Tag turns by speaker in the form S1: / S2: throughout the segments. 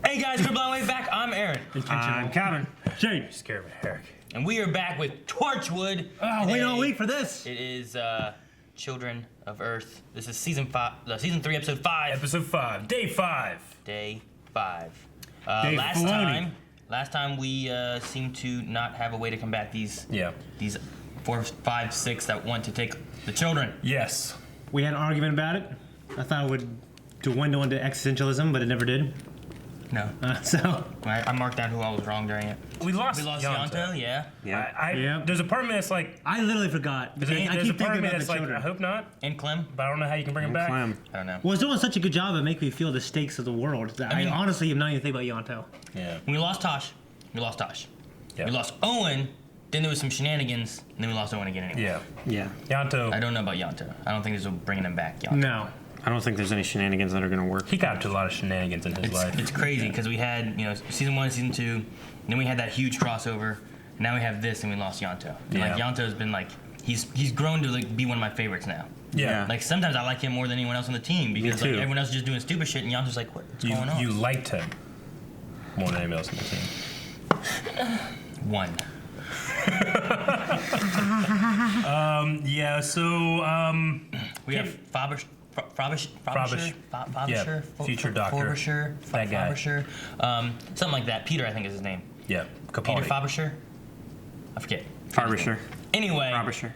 S1: Hey guys, we're Blind Way back. I'm Aaron.
S2: I'm Calvin.
S3: Jay, scared of Eric.
S1: And we are back with Torchwood.
S2: Oh, wait all week for this.
S1: It is Children of Earth. This is season 3, episode 5.
S3: Episode 5, day 5.
S1: Day 5.
S2: Dave
S1: Last time we seemed to not have a way to combat these 4, 5, 6 that want to take the children.
S3: Yes.
S2: We had an argument about it. I thought it would dwindle into existentialism, but it never did.
S1: No.
S2: So
S1: I marked down who I was wrong during it.
S3: We lost
S1: Yonto, yeah.
S3: Yeah. There's a part of me that's like,
S2: I literally forgot. I
S3: there's a
S2: keep
S3: part
S2: thinking
S3: of me
S2: about the
S3: that's like,
S2: children.
S3: I hope not,
S1: And Clem.
S3: but I don't know how you can bring him back.
S1: I don't know.
S2: Well, it's doing such a good job of making me feel the stakes of the world. That I
S1: mean-
S2: honestly have not even think about Yonto.
S3: Yeah.
S1: When we lost Tosh, we lost Tosh.
S3: Yeah.
S1: We lost Owen, then there was some shenanigans, and then we lost Owen again anyway.
S3: Yeah.
S2: Yeah.
S3: Yonto,
S1: I don't know about Yonto. I don't think this will bring him back, Yonto.
S2: No.
S4: I don't think there's any shenanigans that are going to work.
S3: he got up to a lot of shenanigans in his life.
S1: It's crazy because we had, season 1, season 2, then we had that huge crossover. Now we have this, and we lost Yonto. And,
S3: Yeah.
S1: Yonto's been he's grown to be one of my favorites now.
S3: Yeah.
S1: Like sometimes I like him more than anyone else on the team because
S4: too.
S1: everyone else is just doing stupid shit, and Yonto's like, what's going on?
S3: You liked him more than anybody else on the team.
S1: One.
S3: Yeah. So
S1: We have Frobisher,
S3: Yeah, future doctor. That guy.
S1: Frobisher, something like that. Peter, I think is his name.
S3: yeah,
S1: Peter
S3: Capaldi.
S1: Frobisher? I forget.
S4: Frobisher.
S1: Anyway,
S4: Frobisher.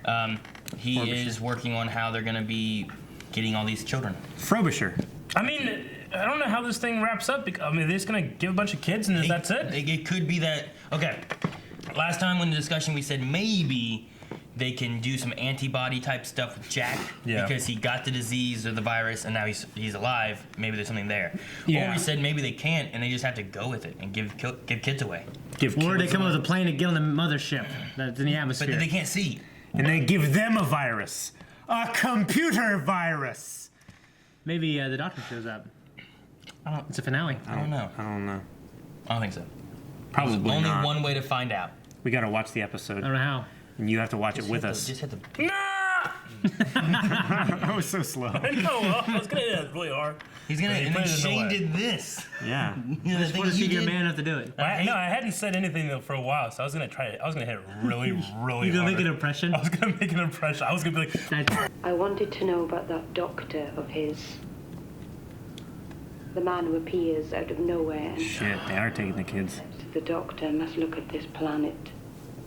S1: He
S4: Frobisher.
S1: is working on how they're going to be getting all these children.
S4: Frobisher.
S3: I mean, I don't know how this thing wraps up. I mean, they're just gonna give a bunch of kids and that's it.
S1: It could be that. Okay. Last time in the discussion, we said maybe they can do some antibody type stuff with Jack because he got the disease or the virus and now he's alive. Maybe there's something there.
S2: Yeah.
S1: Or we said maybe they can't and they just have to go with it and give kids away.
S2: Or they come up with a plane to get on the mothership that's in the
S1: But
S2: atmosphere.
S1: then they can't see.
S4: And they give them a virus. A computer virus.
S2: Maybe the doctor shows up. It's a finale.
S1: I don't know.
S4: I don't know.
S1: I don't think so.
S4: Probably
S1: There's only
S4: not.
S1: one way to find out.
S4: We got to watch the
S2: I
S4: episode.
S2: don't know how.
S4: And you have to watch it with us.
S1: Just hit the.
S4: That was so slow.
S3: I know. I was gonna hit it really hard.
S1: He's gonna.
S3: He
S1: And
S3: put
S1: then
S3: it in the
S1: Shane
S3: way.
S1: did this.
S4: Yeah.
S1: You know, the thing
S2: Want to see
S1: he
S2: if you're
S1: did?
S2: man enough to do it.
S3: I hadn't said anything though for a while, so I was gonna try it. I was gonna hit it really
S2: You gonna
S3: hard.
S2: make an impression?
S3: I was gonna make an impression. I was gonna be like,
S2: That's-
S5: I wanted to know about that doctor of his. The man who appears out of nowhere.
S4: Shit, they are taking the kids.
S5: The doctor must look at this planet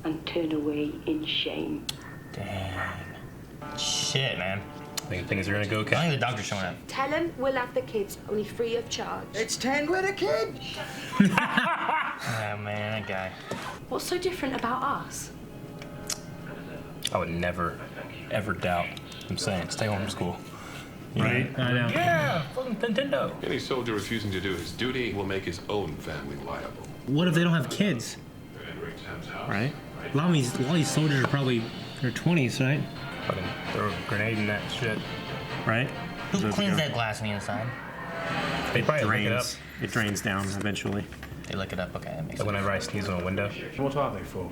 S5: and turn away in shame.
S1: Damn. Shit, man.
S3: things are gonna go
S1: I
S3: okay.
S1: think the doctor's showing up.
S6: Tell him we'll have the kids only free of charge.
S7: It's 10 quid a kid.
S1: Oh man, that guy.
S6: What's so different about us?
S3: I would never, ever doubt. I'm saying, stay home from school.
S4: Right?
S2: I know.
S3: Yeah, fucking Nintendo.
S8: Any soldier refusing to do his duty will make his own family liable.
S2: What if they don't have kids?
S4: Right?
S2: A lot of these soldiers are probably in their 20s, right?
S3: Fucking throw a grenade in that shit.
S4: Right?
S1: Who
S4: So
S1: cleans
S4: it
S1: that glass on the inside?
S3: They probably lick it up.
S4: drains. It drains down eventually.
S1: They lick it up. Okay, that makes
S3: Like
S1: sense.
S3: whenever I sneeze on a window.
S9: What are they for?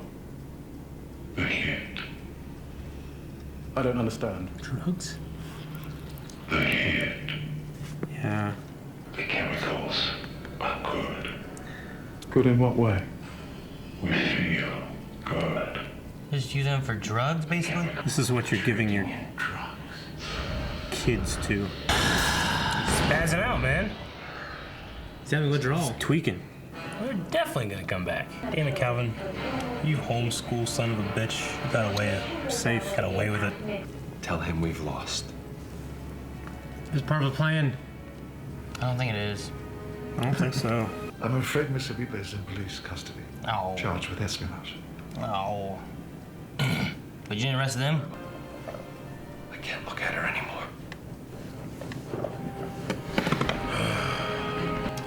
S9: I don't understand.
S2: Drugs?
S4: Yeah.
S8: The chemicals are good.
S9: Good in what way?
S8: We feel good.
S1: Just use them for drugs, basically.
S4: This is what you're giving your kids to.
S3: Spazzing out, man.
S2: He's having withdrawal.
S4: Tweaking.
S3: We're definitely gonna come back. Damn it, Calvin. You homeschool son of a bitch. You got away.
S4: Safe.
S3: Got away with it.
S8: Tell him we've lost.
S2: It's part of a plan.
S1: I don't think it is.
S4: I don't think so.
S7: I'm afraid Miss Abiba is in police custody.
S1: Oh.
S7: Charged with espionage.
S1: Oh. But you didn't arrest them?
S8: I can't look at her anymore.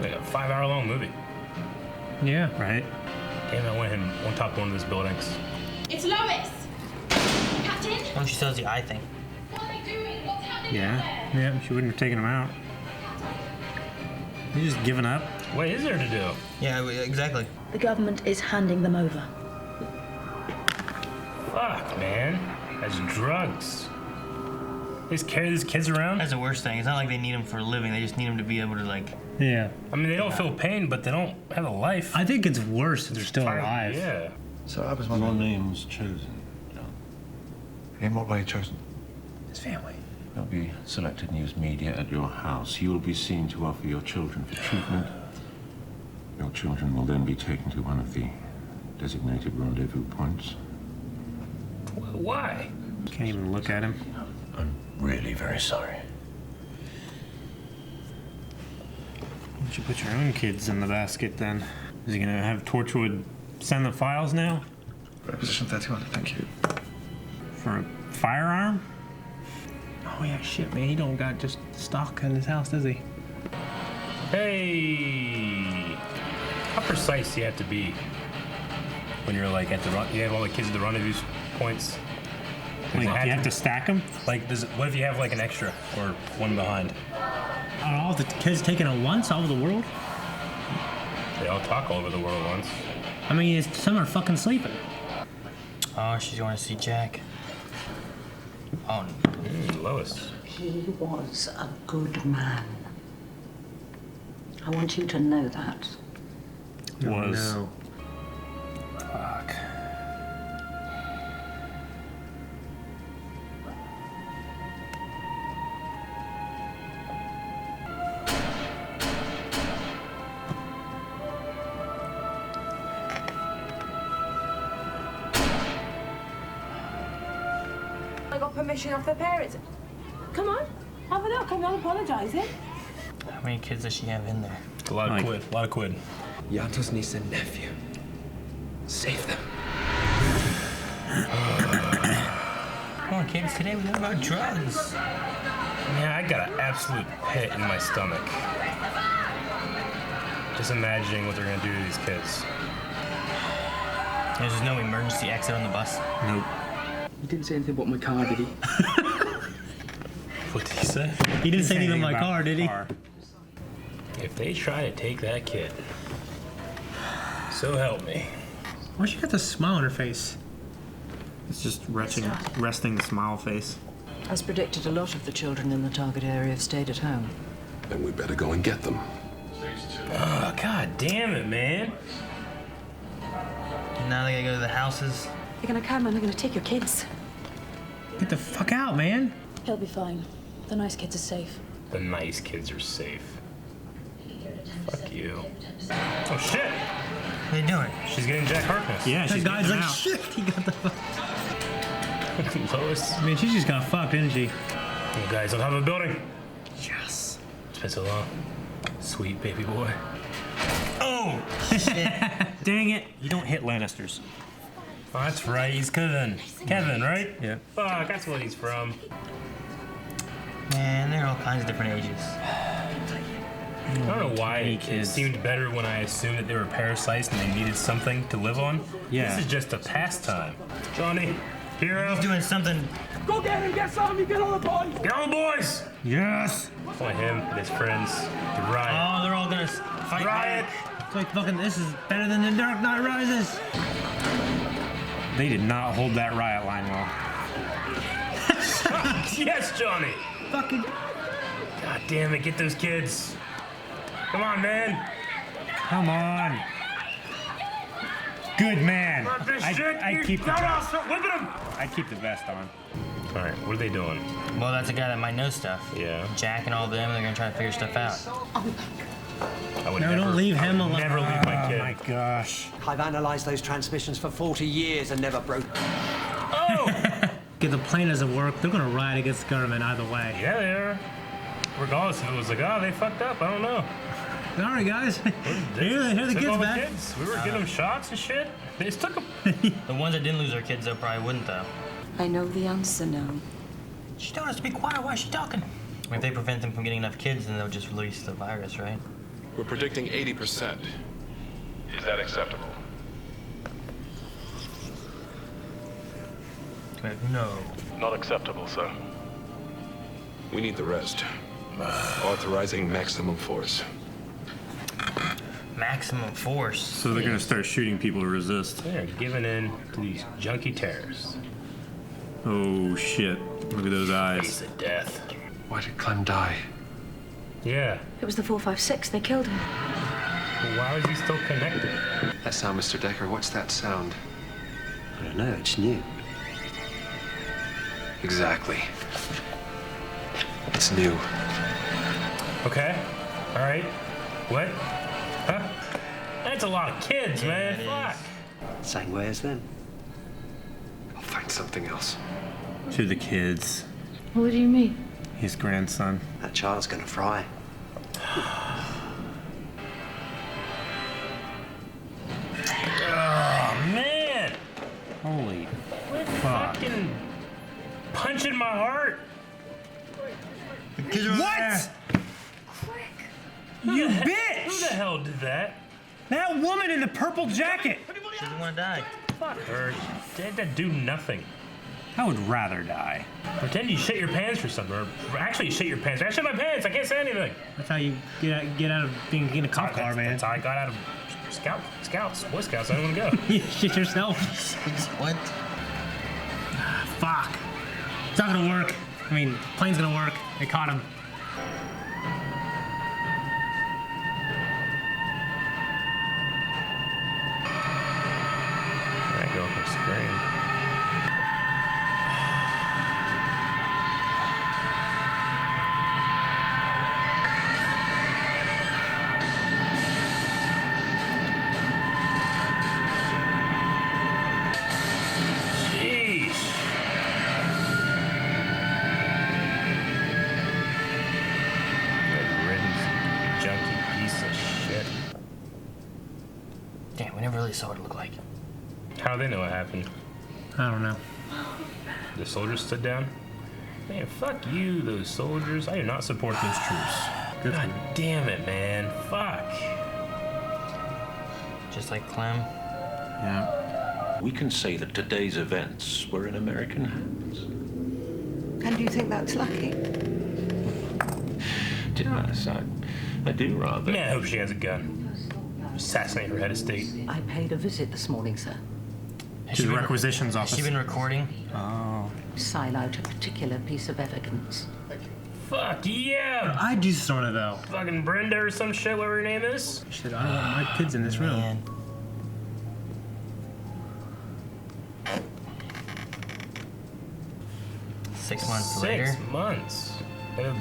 S3: Like a 5-hour-long movie.
S2: Yeah.
S4: Right?
S3: Damn, I went on top of one of those buildings.
S6: It's Lois! Captain?
S1: What if she sells the eye thing?
S6: What are they doing? What's happening
S4: Yeah. Yeah, she wouldn't have taken him out. You just giving up?
S3: What is there to do?
S1: Yeah, exactly.
S10: The government is handing them over.
S3: Fuck, man. That's drugs. They just carry these kids around.
S1: That's the worst thing. It's not like they need them for a living. They just need them to be able to like.
S2: Yeah.
S3: I mean, they don't feel pain, but they don't have a life.
S2: I think it's worse if they're still
S3: Fine,
S2: alive.
S3: Yeah.
S7: So I was
S9: Your
S7: wondering,
S9: name's chosen, John.
S7: in what way chosen?
S2: His family.
S9: There'll be selected news media at your house. You will be seen to offer your children for treatment. Your children will then be taken to one of the designated rendezvous points.
S3: Why?
S2: Can't even look at him.
S9: I'm really very sorry.
S2: Why don't you put your own kids in the basket then? Is he gonna have Torchwood send the files now?
S7: Position 31, thank you.
S2: For a firearm? Oh yeah, shit, man. He don't got just stock in his house, does he?
S3: Hey, how precise do you have to be when you're like at the you have all the kids at the rendezvous points?
S2: Like, you have to stack them?
S3: Like, what if you have like an extra or one behind?
S2: Are all the kids taken at once all over the world?
S3: They all talk all over the world once.
S2: I mean, some are fucking sleeping.
S1: Oh, she's going to see Jack. Oh,
S3: Lois.
S10: He was a good man. I want you to know that.
S2: Was.
S1: no. Fuck.
S6: I got permission off her parents. Come on, have a look. I'm not apologising.
S1: How many kids does she have in there?
S3: A lot of quid. A lot of quid.
S11: Yanto's niece and nephew. Save them.
S1: Come on, kids. Today we learn about drugs.
S3: Man, I got an absolute pit in my stomach. Just imagining what they're gonna do to these kids.
S1: There's just no emergency exit on the bus.
S2: Nope.
S11: He didn't say anything about my car, did he?
S3: What did he say?
S2: He didn't say anything about my
S3: about
S2: car, did he?
S3: car. If they try to take that kid, so help me.
S2: Why she got the smile on her face? It's just resting smile face.
S10: As predicted, a lot of the children in the target area have stayed at home.
S8: Then we better go and get them.
S3: Oh, god damn it, man.
S1: Now they gotta go to the houses.
S6: They're gonna come and they're gonna take your kids.
S2: Get the fuck out, man.
S10: He'll be fine. The nice kids are safe.
S3: The nice kids are safe. Fuck you. Oh shit!
S1: What are you doing?
S3: She's getting Jack Harkness.
S2: Yeah, she's
S1: That guy's
S2: getting
S1: like,
S2: out.
S1: shit, he got the fuck.
S3: Lois.
S2: I mean, she just got fucked, didn't she?
S3: You guys don't have a building.
S2: Yes.
S3: It's been so long. Sweet baby boy.
S1: Oh, shit.
S2: Dang it. You don't hit Lannisters.
S3: Oh, that's right. He's Kevin. Kevin, right?
S2: Yeah.
S3: Fuck, that's what he's from.
S1: Man, they're all kinds of different ages.
S3: I don't know why it
S2: kids.
S3: seemed better when I assumed that they were parasites and they needed something to live on.
S2: Yeah.
S3: This is just a pastime. Johnny, hero.
S1: He's doing something.
S11: Go get him, get some, you get all the boys!
S3: Get on, boys!
S2: Yes.
S3: Point him and his friends. The riot.
S1: Oh, they're all gonna fight
S3: Riot!
S1: back.
S2: It's like fucking, this is better than the Dark Knight Rises. They did not hold that riot line well.
S3: Yes, Johnny!
S2: Fucking.
S3: God damn it, get those kids. Come on, man.
S2: Come on. Good man.
S3: Not this shit.
S2: I'd keep the
S3: No,
S2: vest.
S3: stop whipping him.
S2: I'd keep the vest on.
S3: All right, what are they doing?
S1: Well, that's a guy that might know stuff.
S3: Yeah.
S1: Jack and all them, they're gonna try to figure stuff out.
S3: I would
S2: No,
S3: never,
S2: don't leave him
S3: I would
S2: alone.
S3: Never leave my kid.
S2: Oh my gosh.
S11: I've analysed those transmissions for 40 years and never broke.
S3: Oh!
S2: If the plan doesn't work, they're gonna riot against the government either way.
S3: Yeah, they are. Regardless if it was like, oh, they fucked up. I don't know.
S2: Sorry, guys. Here the
S3: Took
S2: kids
S3: all
S2: back.
S3: The kids. We were getting them shots and shit. They just took them.
S1: The ones that didn't lose their kids, though, probably wouldn't, though.
S10: I know the answer now.
S1: She told us to be quiet. Why is she talking? If they prevent them from getting enough kids, then they'll just release the virus, right?
S8: We're predicting 80%. Is that acceptable?
S1: No.
S8: Not acceptable, sir. We need the rest. Authorizing maximum force.
S1: Maximum force.
S2: So they're gonna start shooting people who resist.
S3: They're giving in to these junkie terrorists.
S2: Oh shit! Look at those eyes.
S3: Face of death.
S11: Why did Clem die?
S3: Yeah.
S6: It was the 456. They killed him.
S3: Well, why was he still connected?
S11: That sound, Mr. Decker. What's that sound?
S12: I don't know. It's new.
S11: Exactly. It's new.
S3: Okay. All right. What? Huh? That's a lot of kids, man. Fuck.
S12: Same way as them.
S11: I'll find something else.
S2: To the kids.
S6: What do you mean?
S2: His grandson.
S12: That child's gonna fry.
S3: Oh, man.
S2: Holy
S3: Quit
S2: fuck.
S3: fucking punching my heart.
S2: What? You bitch!
S3: Who the hell did that?
S2: That woman in the purple jacket!
S1: She doesn't want to die.
S3: Fuck her. That do nothing.
S2: I would rather die.
S3: Pretend you shit your pants or something. Or actually, you shit your pants. I shit my pants. I can't say anything.
S2: That's how you get out of being in a cop car, man.
S3: That's how I got out of Scouts, Boy Scouts. I don't want to go.
S2: You shit yourself.
S1: What?
S2: Fuck. It's not gonna work. I mean, plane's gonna work. They caught him.
S3: I go up screen.
S1: Saw what it looked like.
S3: How do they know what happened?
S2: I don't know.
S3: The soldiers stood down? Man, fuck you, those soldiers. I do not support those troops. God damn it, man. Fuck.
S1: Just like Clem.
S2: Yeah.
S9: We can say that today's events were in American hands.
S10: And do you think that's lucky?
S9: Yes, I do rather.
S3: Man, I hope she has a gun. Assassinate her head of state.
S10: I paid a visit this morning, sir.
S1: Has
S2: To
S1: she
S2: the
S1: been-
S2: requisitions
S1: Has
S2: office.
S1: she been recording?
S2: Oh.
S10: Sign out a particular piece of evidence.
S3: Fuck yeah!
S2: I do sort of though.
S3: Fucking Brenda or some shit, whatever her name is.
S2: Shit, I don't want my kids in this room.
S1: Man. Six months later.
S3: 6 months. The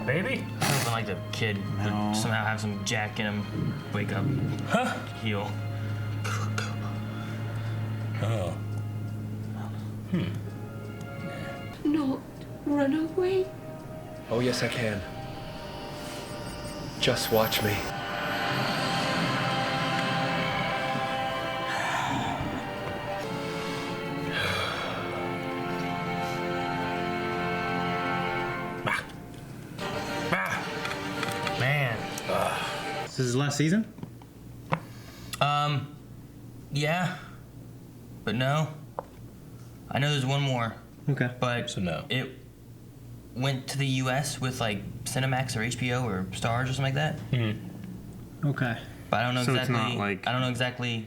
S3: baby?
S1: Something like the kid
S2: No.
S1: would somehow have some jack in him, wake up, heal.
S3: Oh.
S5: Not run away.
S11: Oh, yes, I can. Just watch me.
S1: Man.
S2: This is his last season?
S1: Yeah. But no. I know there's one more,
S2: Okay.
S1: but
S3: So no.
S1: it went to the US with like Cinemax or HBO or Stars or something like that.
S2: Okay.
S1: But I don't know
S2: So it's
S1: exactly.
S2: not like-
S1: I don't know exactly.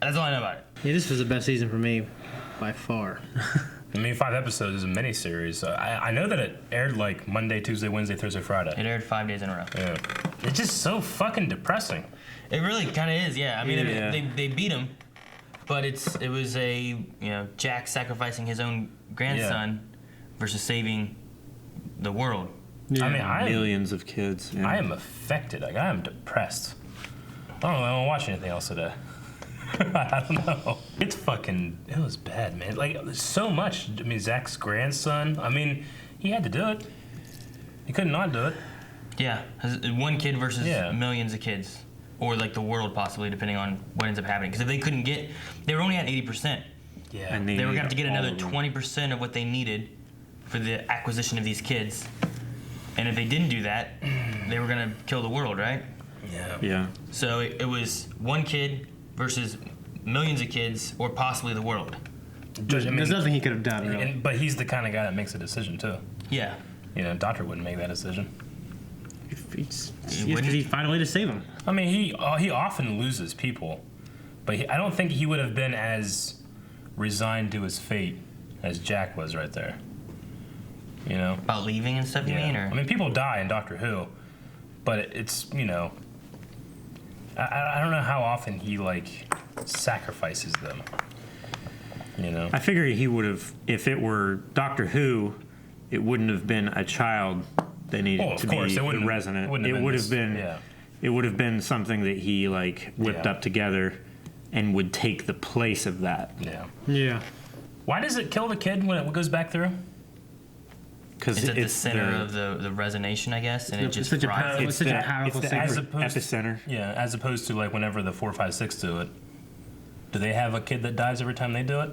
S1: That's all I know about it.
S2: Yeah, this was the best season for me by far.
S3: I mean, 5 episodes is a miniseries. I know that it aired like Monday, Tuesday, Wednesday, Thursday, Friday.
S1: It aired 5 days in a row.
S3: Yeah. It's just so fucking depressing.
S1: It really kind of is, yeah. I mean,
S2: Yeah.
S1: they beat him, but it was a Jack sacrificing his own grandson versus saving the world.
S2: Yeah,
S3: I mean,
S2: millions of kids. Yeah.
S3: I am affected. Like, I am depressed. I don't know. I don't watch anything else today. I don't know. It was bad, man. Like, so much. I mean, Zach's grandson. I mean, he had to do it. He couldn't not do it.
S1: Yeah, one kid versus
S3: Yeah.
S1: millions of kids, or like the world possibly, depending on what ends up happening. Because if they couldn't get, they were only at 80%.
S3: Yeah.
S2: And
S1: They were going to have to get
S2: all
S1: another
S2: of them.
S1: 20% of what they needed for the acquisition of these kids. And if they didn't do that, they were going to kill the world, right?
S3: Yeah.
S2: Yeah.
S1: So it was one kid versus millions of kids, or possibly the world.
S2: There's nothing he could have done, really.
S3: But he's the kind of guy that makes a decision, too.
S1: Yeah.
S3: You know, Doctor wouldn't make that decision.
S2: Because
S1: wouldn't?
S2: he'd find a way to save him.
S3: I mean, he often loses people, but I don't think he would have been as resigned to his fate as Jack was right there. You know?
S1: About leaving and stuff, you mean? Or?
S3: I mean, people die in Doctor Who, but it's, you know, I don't know how often he, like, sacrifices them. You know?
S2: I figure he would have, if it were Doctor Who, it wouldn't have been a child that needed to be the resident. It would have been, it would have been something that he, like, whipped up together and would take the place of that.
S3: Yeah.
S2: Yeah.
S3: Why does it kill the kid when it goes back through?
S1: Because it's at the center of the resonation, I guess, and it just
S2: it's such a powerful epicenter.
S3: Yeah, as opposed to like whenever the 456 do it. Do they have a kid that dies every time they do it,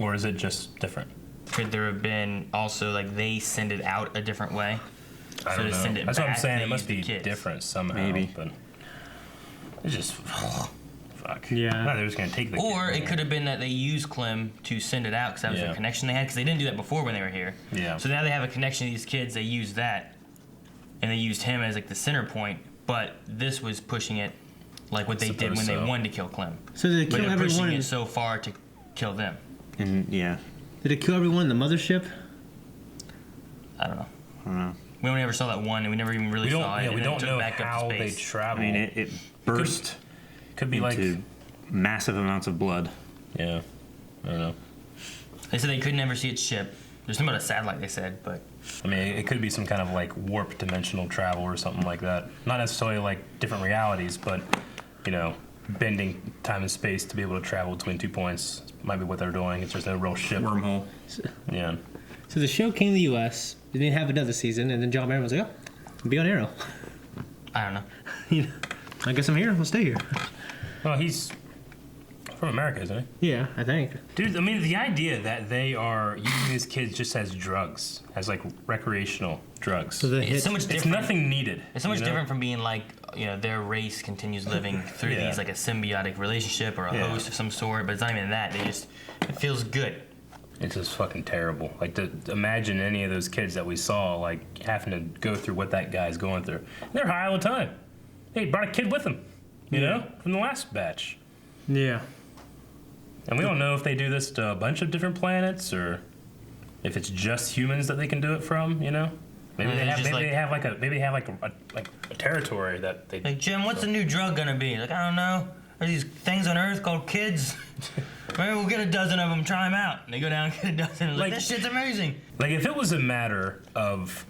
S3: or is it just different?
S1: Could there have been also like they send it out a different way?
S3: I don't know.
S1: Send it
S3: That's
S1: back,
S3: what I'm saying.
S1: they
S3: It must be
S1: use the kids.
S3: different somehow.
S2: Maybe.
S3: But it's just fuck.
S2: Yeah.
S3: I thought they were just gonna take the
S1: Or
S3: kid.
S1: it could have been that they used Clem to send it out because that was the connection they had, because they didn't do that before when they were here.
S3: Yeah.
S1: So now they have a connection to these kids, they used that, and they used him as like the center point, but this was pushing it like what they did when they wanted to kill Clem.
S13: So did it
S1: but
S13: kill
S1: they're pushing
S13: everyone?
S1: it so far to kill them.
S2: And yeah.
S13: Did it kill everyone in the mothership?
S1: I don't know.
S2: I don't know.
S1: We only ever saw that one, and we never even really saw it.
S3: Yeah,
S1: and
S3: we
S1: then it
S3: don't
S1: took
S3: know
S1: back up
S3: how
S1: to
S3: they
S1: space.
S3: travel.
S2: I mean, it burst
S3: could be
S2: into
S3: like
S2: massive amounts of blood.
S3: Yeah. I don't know.
S1: They said they could never see its ship. There's something about a satellite, they said, but
S3: I mean, it could be some kind of like warp dimensional travel or something like that. Not necessarily like different realities, but you know, bending time and space to be able to travel between 2 points might be what they're doing. It's just a real ship.
S2: Wormhole.
S3: Yeah.
S13: So the show came to the U.S. They didn't have another season, and then John Barrymore was like, "Oh, be on Arrow."
S1: I don't know.
S13: You know, I guess I'm here. I'll stay here.
S3: Well, he's from America, isn't he?
S13: Yeah, I think.
S3: Dude, I mean, the idea that they are using these kids just as drugs, as like recreational drugs.
S13: So
S1: it's so much different.
S3: It's nothing needed.
S1: It's so much different from being like, you know, their race continues living through these like a symbiotic relationship or a host of some sort, but it's not even that. It feels good.
S3: It's just fucking terrible. Like, to imagine any of those kids that we saw, like, having to go through what that guy's going through. They're high all the time. They brought a kid with them, you know, from the last batch.
S13: Yeah.
S3: And we don't know if they do this to a bunch of different planets or if it's just humans that they can do it from, you know? Maybe they have like a territory that they.
S1: Like, Jim, what's the new drug gonna be? Like, I don't know. There's these things on Earth called kids. Maybe we'll get a dozen of them, try them out. And they go down and get a dozen. And like, this shit's amazing.
S3: Like, if it was a matter of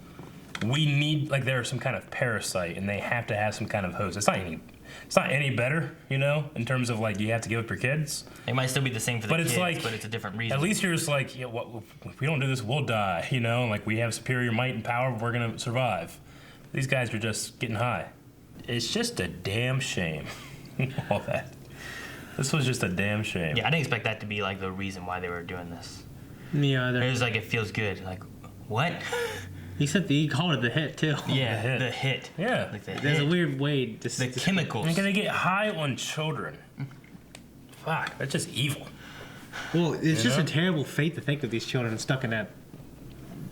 S3: we need, like, there's some kind of parasite and they have to have some kind of host, it's not any better, you know, in terms of like you have to give up your kids.
S1: It might still be the same for the kids,
S3: like,
S1: but it's a different reason.
S3: At least you're just like, yeah, if we don't do this, we'll die, you know? Like, we have superior might and power, we're gonna survive. These guys are just getting high. It's just a damn shame. All that. This was just a damn shame.
S1: Yeah, I didn't expect that to be like the reason why they were doing this.
S13: Me either.
S1: It was like, it feels good. Like, what?
S13: He called it the hit too.
S1: Yeah, the hit.
S3: Yeah.
S1: Like the
S13: There's
S1: hit.
S13: a weird way to
S1: The chemicals.
S3: They're gonna get high on children. Fuck, that's just evil.
S13: Well, it's
S3: You
S13: just
S3: know?
S13: a terrible fate to think of these children stuck in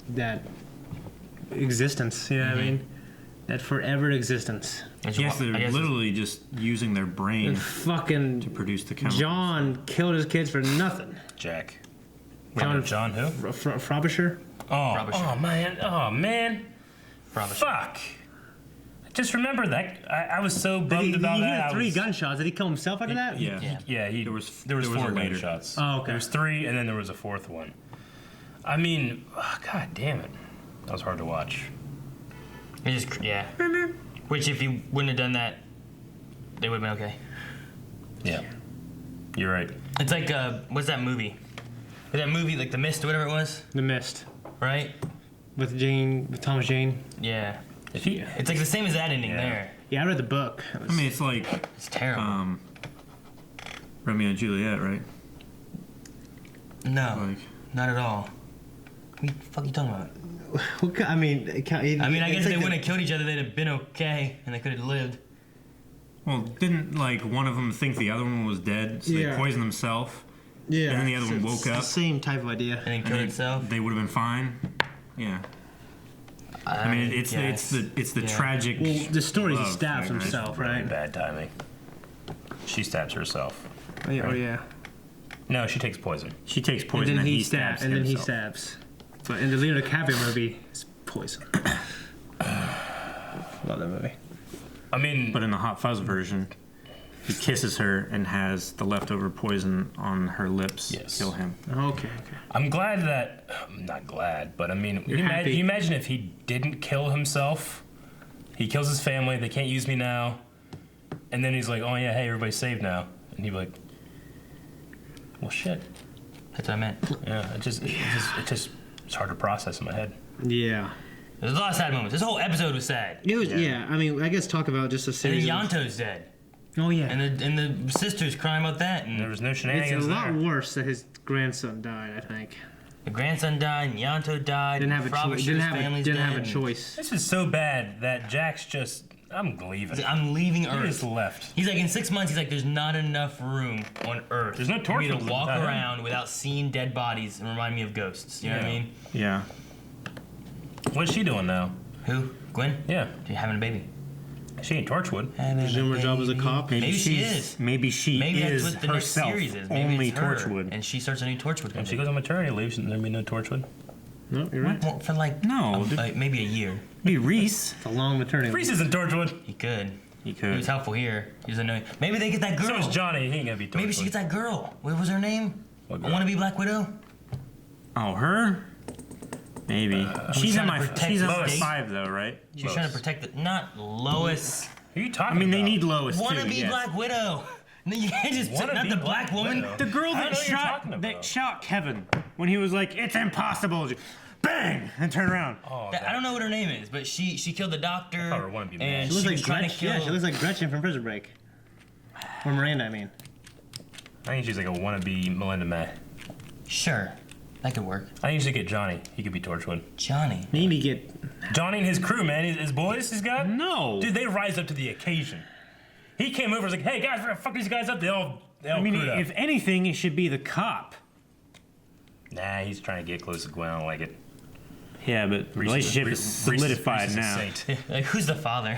S13: that existence. You know what I mean? That forever existence.
S2: Yes, they're literally just using their brain
S13: fucking
S2: to produce the chemicals.
S13: John killed his kids for nothing.
S3: Jack.
S13: John
S3: who?
S13: Frobisher.
S3: Oh man. Fuck. Just remember that. I was so bummed about
S13: he
S3: that.
S13: had three gunshots. Did he kill himself after that?
S3: Yeah. There was four
S2: later.
S3: gunshots.
S13: Oh, okay.
S3: There was three, and then there was a fourth one. I mean, god damn it, that was hard to watch.
S1: It just, yeah. Which, if you wouldn't have done that, they would have been okay.
S3: Yeah. You're right.
S1: It's like, what's that movie? That movie, like The Mist or whatever it was?
S13: The Mist.
S1: Right?
S13: With Thomas Jane.
S1: Yeah. It's like the same as that ending there.
S13: Yeah, I read the book.
S2: I mean, it's like
S1: it's terrible.
S2: Romeo and Juliet, right?
S1: No, not at all. What the fuck are you talking about?
S13: I mean,
S1: I guess if they wouldn't have killed each other, they'd have been okay, and they could have lived.
S2: Well, didn't like one of them think the other one was dead, so they poisoned themselves?
S13: Yeah.
S2: And then the other one woke up.
S13: The same type of idea.
S1: And then killed itself.
S2: They would have been fine. Yeah. I mean, it's the tragic.
S13: Well, the story he
S2: love,
S13: stabs
S3: It's
S13: himself,
S3: really
S13: right?
S3: bad timing. She stabs herself.
S13: Oh yeah.
S3: No, she takes poison.
S2: She takes poison and he stabs.
S13: And then he stabs. But in the Leonardo DiCaprio movie, it's poison. Love that movie.
S3: I mean,
S2: but in the Hot Fuzz version, he kisses her and has the leftover poison on her lips kill him.
S13: Okay.
S3: I'm glad that. I'm not glad, but I mean, you imagine if he didn't kill himself. He kills his family. They can't use me now. And then he's like, "Oh yeah, hey, everybody's saved now." And he'd be like, "Well, shit."
S1: That's what I meant.
S3: Yeah, it's hard to process in my head.
S13: Yeah.
S1: There's a lot of sad moments. This whole episode was sad.
S13: It was, yeah. I mean, I guess talk about just a series.
S1: And then Yanto's dead.
S13: Oh yeah.
S1: And the sisters crying about that. And
S3: there was no shenanigans.
S13: It's a lot worse that his grandson died. I think.
S1: The grandson died. And Yanto died.
S13: Didn't have a choice. Didn't have a choice.
S3: This is so bad that Jack's just. I'm leaving.
S1: I'm leaving Earth.
S3: He just left.
S1: He's like, in 6 months, he's like, there's not enough room on Earth.
S3: There's no torch
S1: for me to walk around without seeing dead bodies and remind me of ghosts. You know what I mean?
S2: Yeah.
S3: What's she doing now?
S1: Who? Gwen?
S3: Yeah.
S1: She's having a baby.
S3: She ain't Torchwood.
S13: Presume her job as a cop.
S1: Maybe she is.
S2: Maybe she is
S1: that's what the
S2: herself.
S1: next series is. Maybe
S2: Only
S1: it's her,
S2: Torchwood.
S1: and she starts a new Torchwood.
S3: When she goes on maternity leave, there'll be no Torchwood.
S13: No, you're right.
S1: Well, for like maybe a year.
S2: Be Reese.
S13: It's a long maternity.
S3: Reese isn't Torchwood.
S1: He could.
S2: He could.
S1: He was helpful here. He doesn't know. Maybe they get that girl.
S3: So is Johnny. He ain't gonna be Torchwood.
S1: Maybe she gets that girl. What was her name? I want to be Black Widow.
S2: Oh, her? Maybe. She's in my 5 though, right?
S1: She's trying to protect not Lois.
S3: Who are you talking about?
S2: I mean, they need Lois
S1: Want to
S2: too.
S1: be Black Widow. No, you can't just not the black woman.
S2: The girl that shot Kevin when he was like, "It's impossible." Bang! And turn around.
S1: Oh, I don't know what her name is, but she killed the doctor.
S3: I want to be mad.
S1: And
S13: She looks
S1: was
S13: like
S1: trying
S13: Gretchen.
S1: to kill.
S13: Yeah, she looks like Gretchen from Prison Break. Or Miranda, I mean.
S3: I think she's like a wannabe Melinda May.
S1: Sure, that could work.
S3: I think you should get Johnny. He could be Torchwood.
S1: Johnny.
S13: They need to get
S3: Johnny and his crew, man. His boys he's got.
S2: No.
S3: Dude, they rise up to the occasion. He came over and was like, "Hey guys, we're gonna fuck these guys up." They all
S2: I mean,
S3: crewed up.
S2: if anything, it should be the cop.
S3: Nah, he's trying to get close to Gwen. I don't like it.
S2: Yeah, but the relationship is solidified now.
S1: Like, who's the father?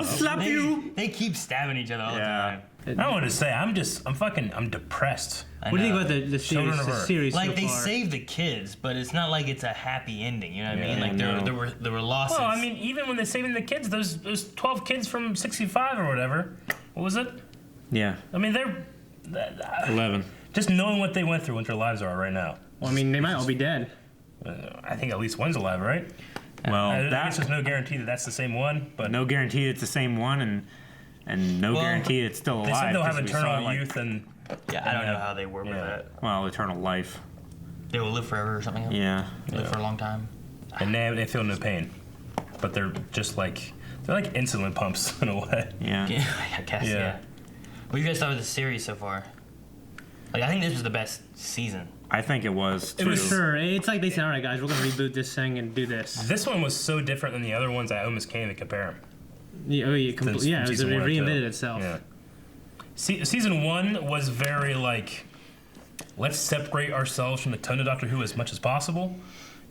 S2: Slap you!
S1: They keep stabbing each other all the time.
S3: I want to say, I'm depressed.
S13: What do you think about the series
S1: Like,
S13: so
S1: they
S13: far?
S1: saved the kids, but it's not like it's a happy ending. You know what I mean? Like, there were losses.
S3: Well, I mean, even when they're saving the kids, those 12 kids from 65 or whatever, what was it?
S2: Yeah.
S3: I mean, they're
S2: 11.
S3: Just knowing what they went through, what their lives are right now.
S13: Well, I mean, they might all be dead.
S3: I think at least one's alive, right?
S2: Well,
S3: that's just no guarantee that that's the same one, but
S2: no guarantee it's the same one, and no guarantee it's still alive.
S3: They said they'll have
S2: 'cause we
S3: eternal
S2: saw,
S3: youth and
S1: I don't know how they work with that.
S2: Well, eternal life.
S1: They will live forever or something.
S2: Yeah.
S1: Live for a long time.
S3: And they feel no pain, but they're just like insulin pumps in a way.
S2: Yeah.
S1: I guess. Yeah. What do you guys thought of the series so far? Like, I think this was the best season.
S2: I think it was too.
S13: It was sure. It's like they said, all right, guys, we're gonna reboot this thing and do this.
S3: This one was so different than the other ones, I almost can't even compare them.
S13: Yeah, it reinvented itself.
S3: Yeah. Season 1 was very like, let's separate ourselves from the tone of Doctor Who as much as possible.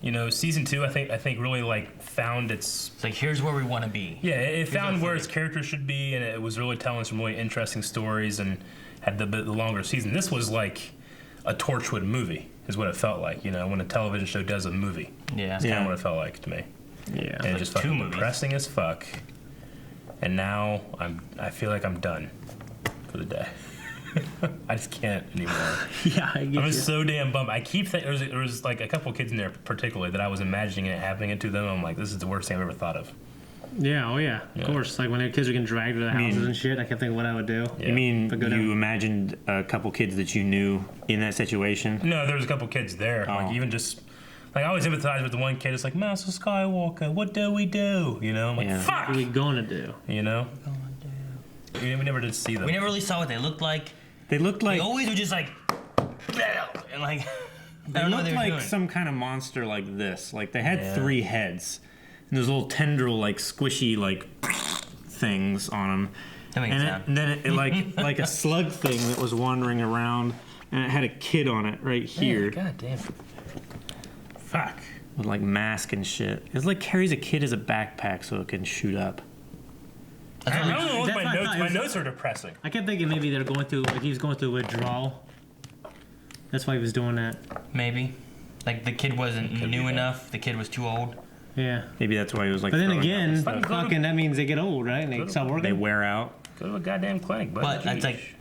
S3: You know, season 2, I think really like found its.
S1: It's like, here's where we want to be.
S3: Yeah, it found where its characters should be, and it was really telling some really interesting stories, and had the longer season. This was like a Torchwood movie, is what it felt like. You know, when a television show does a movie.
S1: Yeah.
S3: That's kind of what it felt like to me.
S13: Yeah.
S3: And it's just fucking depressing as fuck. And now I feel like I'm done for the day. I just can't anymore.
S13: Yeah, I get
S3: I'm
S13: you.
S3: just so damn bummed. I keep thinking there was like a couple of kids in there particularly that I was imagining it happening to them. I'm like, this is the worst thing I've ever thought of.
S13: Yeah, of course. Like when their kids are getting dragged to the houses and shit, I kept thinking what I would do.
S2: Yeah. You mean you imagined a couple kids that you knew in that situation?
S3: No, there was a couple kids there.
S2: Oh.
S3: Like even just, like I always empathize with the one kid. It's like, Master Skywalker, what do we do? You know, I'm like, fuck.
S13: What are we gonna do?
S3: You know. We never did see them.
S1: We never really saw what they looked like.
S2: They looked like.
S1: They always were just like, and like.
S2: They looked like some kind of monster like this. Like they had 3 heads, and those little tendril, like squishy, like things on them.
S1: That makes sense.
S2: And then it like a slug thing that was wandering around, and it had a kid on it right here.
S3: God damn. Fuck.
S2: With like mask and shit. It's like carries a kid as a backpack so it can shoot up.
S3: I don't know.
S13: That's what I thought.
S3: My notes are depressing.
S13: I kept thinking maybe they're going through, like he was going through withdrawal. That's why he was doing that.
S1: Maybe. Like the kid wasn't new enough. The kid was too old.
S13: Yeah.
S2: Maybe that's why he was like.
S13: But then
S2: throwing
S13: again,
S2: up.
S13: fucking that means they get old, right? And they stop working.
S2: They wear out.
S3: Go to a goddamn clinic,
S1: but that's like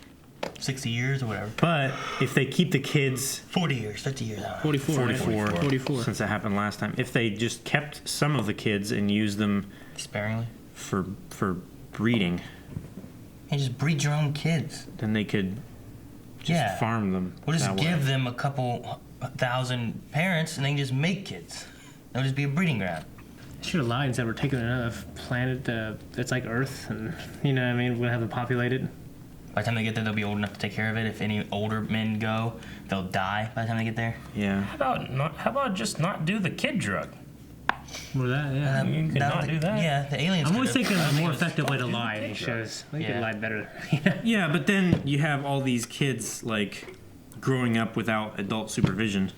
S1: 60 years or whatever.
S2: But if they keep the kids
S1: 40 years, 50 years,
S13: 44.
S2: Since that happened last time. If they just kept some of the kids and used them
S1: sparingly
S2: for breeding,
S1: and just breed your own kids,
S2: then they could just farm them.
S1: We'll just give them a couple thousand parents, and they can just make kids. It'll just be a breeding ground.
S13: Should have lied and said we're taking another planet that's like Earth, and you know what I mean, we'll have it populated.
S1: By the time they get there, they'll be old enough to take care of it. If any older men go, they'll die by the time they get there.
S2: Yeah.
S3: How about just not do the kid drug?
S13: Or that, yeah.
S3: You could not do that.
S1: Yeah, the aliens.
S13: I'm always thinking of a more effective way to lie in these shows. They could lie better.
S2: Yeah, but then you have all these kids like growing up without adult supervision.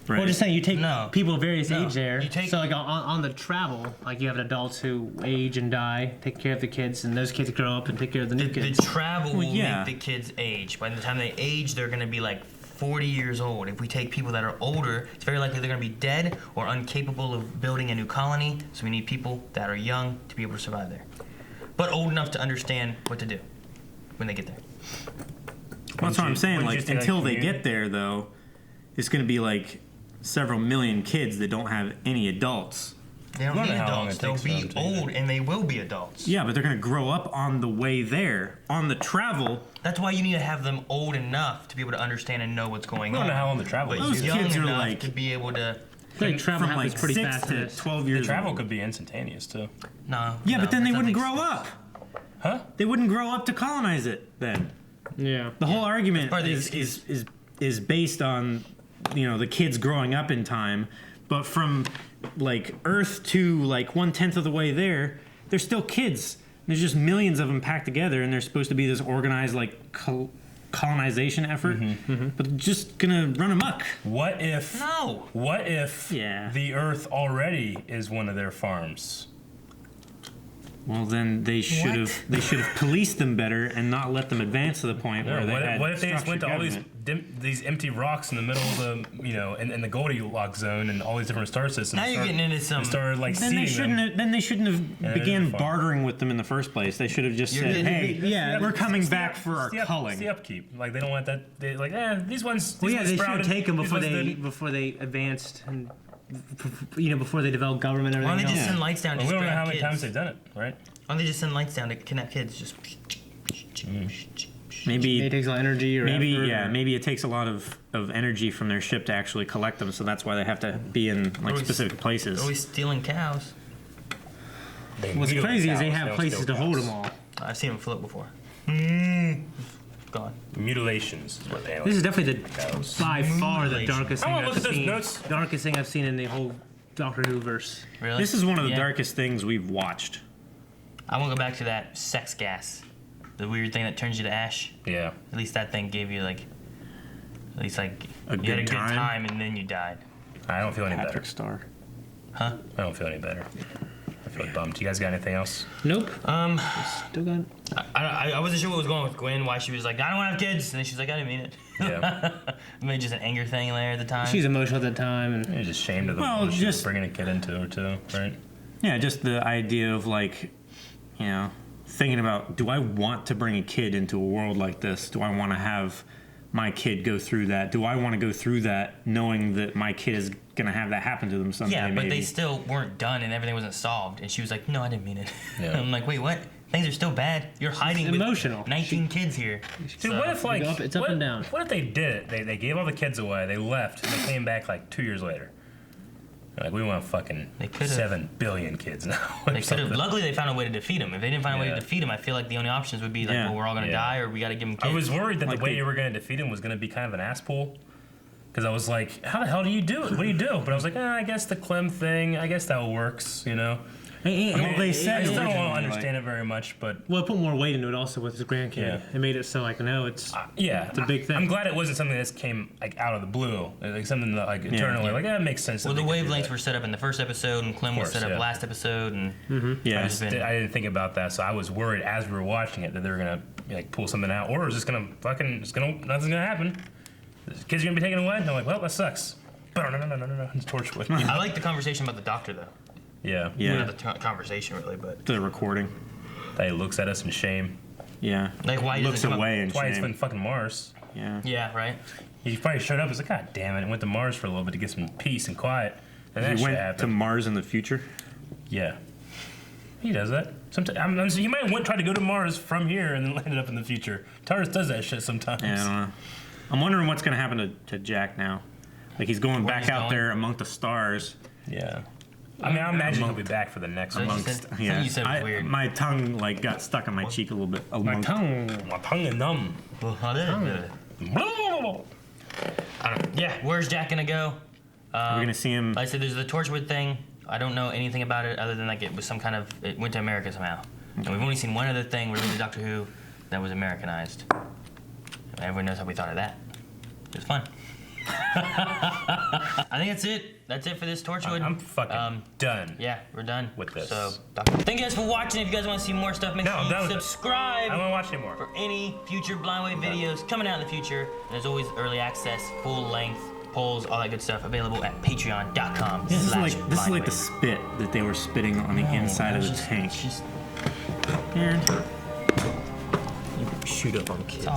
S2: Right.
S13: Well, just saying, you take people of various age there.
S1: You take,
S13: so like on the travel, like you have adults who age and die, take care of the kids, and those kids grow up and take care of the new kids.
S1: The travel will make the kids age. By the time they age, they're going to be like 40 years old. If we take people that are older, it's very likely they're going to be dead or incapable of building a new colony. So we need people that are young to be able to survive there, but old enough to understand what to do when they get there.
S2: That's what I'm saying. Like until they get there, though, it's going to be like several million kids that don't have any adults.
S1: They don't need adults. They'll be old and they will be adults.
S2: Yeah, but they're going to grow up on the way there, on the travel.
S1: That's why you need to have them old enough to be able to understand and know what's going on.
S3: I don't know how long the travel is.
S2: Those kids are like
S1: to be able to.
S13: Travel
S2: from like
S13: pretty
S2: 6
S13: fast
S2: to 12 years.
S3: The travel could be instantaneous too.
S1: No.
S2: Yeah, but then they wouldn't grow up.
S3: Huh?
S2: They wouldn't grow up to colonize it then.
S13: Yeah.
S2: The whole argument is based on, you know, the kids growing up in time, but from like Earth to like 1/10 of the way there, they're still kids. There's just millions of them packed together, and they're supposed to be this organized like colonization effort, but they're just gonna run amok.
S3: What if?
S1: No.
S3: What if the Earth already is one of their farms?
S2: Well, then they should have policed them better and not let them advance to the point where they had.
S3: What if they just went to all these empty rocks in the middle of the, you know, in the Goldilocks zone and all these different star systems?
S1: Now you're getting into some.
S3: Started like
S2: then they shouldn't have began bartering with them in the first place. They should have just said, "Hey, we're coming back for our culling."
S3: It's the upkeep. Like they don't want that. They like, these ones.
S13: Well, yeah, they should have taken before
S3: before
S13: they advanced and. You know, before they develop government and everything.
S1: Why don't they just send lights down to
S3: we don't know how many
S1: kids?
S3: times they've done it, right?
S1: Why don't they just send lights down to kidnap kids? Just.
S2: Maybe
S13: it takes a lot of energy, or
S2: maybe it takes a lot of energy from their ship to actually collect them. So that's why they have to be in like specific places.
S1: They're always stealing cows.
S13: What's crazy is they have places to hold them all.
S1: I've seen them float before. Gone.
S3: Mutilations is what they are.
S13: This is definitely by far the darkest thing I've seen.
S3: Notes.
S13: Darkest thing I've seen in the whole Doctor Who verse.
S1: Really?
S2: This is one of the darkest things we've watched.
S1: I want to go back to that sex gas, the weird thing that turns you to ash.
S3: Yeah.
S1: At least that thing gave you like,
S2: a
S1: you had a good time and then you died.
S3: I don't feel any
S2: Patrick
S3: better.
S2: Star.
S1: Huh?
S3: I don't feel any better. I feel bummed. You guys got anything else?
S13: Nope.
S6: Still got.
S1: I wasn't sure what was going on with Gwen. Why she was like, I don't want to have kids, and then she's like, I didn't mean it.
S3: Yeah.
S1: Maybe just an anger thing there at the time.
S13: She's emotional at the time, and
S3: you're just ashamed of the world she was bringing a kid into her too, right?
S2: Yeah, just the idea of like, you know, thinking about, do I want to bring a kid into a world like this? Do I want to have my kid go through that? Do I want to go through that knowing that my kid is going to have that happen to them someday?
S1: Yeah, but
S2: maybe?
S1: they still weren't done and everything wasn't solved. And she was like, no, I didn't mean it.
S3: Yeah.
S1: I'm like, wait, what? Things are still bad. You're hiding
S13: It's emotional.
S1: with 19 kids here.
S3: Dude, what if like
S13: it's up and down.
S3: What if they did it? They gave all the kids away. They left and they came back like 2 years later. They're like, we want fucking 7 billion kids now.
S1: They could have. Luckily, they found a way to defeat them. If they didn't find a way to defeat them, I feel like the only options would be like, well, we're all gonna die, or we got to give them kids.
S3: I was worried that the way you were gonna defeat him was gonna be kind of an ass pull. Because I was like, how the hell do you do it? What do you do? But I was like, I guess the Clem thing, I guess that works, you know?
S13: They said
S3: I still don't
S13: originally,
S3: understand it very much, but
S13: well, it put more weight into it also with his grandkid.
S3: Yeah.
S13: It made it so like no, it's it's a big thing.
S3: I'm glad it wasn't something that came like out of the blue, like something that like internally, like that makes sense.
S1: Well, the wavelengths were set up in the first episode, and Clem was set up last episode, and
S3: I didn't think about that, so I was worried as we were watching it that they were gonna like pull something out, or is this gonna nothing's gonna happen? The kids are gonna be taken away. And I'm like, well, that sucks. No, it's Torchwood.
S1: I like the conversation about the doctor though.
S3: Yeah.
S1: Not the conversation really, but
S2: the recording.
S3: That he looks at us in shame.
S2: Yeah.
S1: Like why he
S2: looks away in shame.
S3: Why he's been fucking Mars.
S2: Yeah.
S1: Yeah. Right.
S3: He probably showed up. He's like, God damn it! And went to Mars for a little bit to get some peace and quiet. And that
S2: he
S3: shit
S2: went
S3: happened.
S2: to Mars in the future.
S3: Yeah. He does that. Sometimes he might try to go to Mars from here and then landed up in the future. TARDIS does that shit sometimes.
S2: Yeah, I don't know. I'm wondering what's gonna happen to Jack now. Like he's going back out there among the stars.
S3: Yeah. I mean, I imagine he'll be back for the next one.
S2: Yeah.
S1: You said it was weird.
S2: My tongue like got stuck on my cheek a little bit.
S3: My tongue is numb.
S1: Yeah, where's Jack gonna go?
S2: We're gonna see him.
S1: Like I said, there's the Torchwood thing. I don't know anything about it other than like it was some kind of it went to America somehow. And we've only seen one other thing related to Doctor Who that was Americanized. Everyone knows how we thought of that. It was fun. I think that's it. That's it for this Torchwood.
S3: I'm fucking done.
S1: Yeah, we're done
S3: with this.
S1: So, thank you guys for watching. If you guys want to see more stuff, make sure you subscribe.
S3: I don't want to watch anymore.
S1: For any future Blind Wave videos coming out in the future. And there's always early access, full length, polls, all that good stuff available at patreon.com.
S2: This is like the spit that they were spitting on the inside of the tank.
S1: And you shoot up on kids.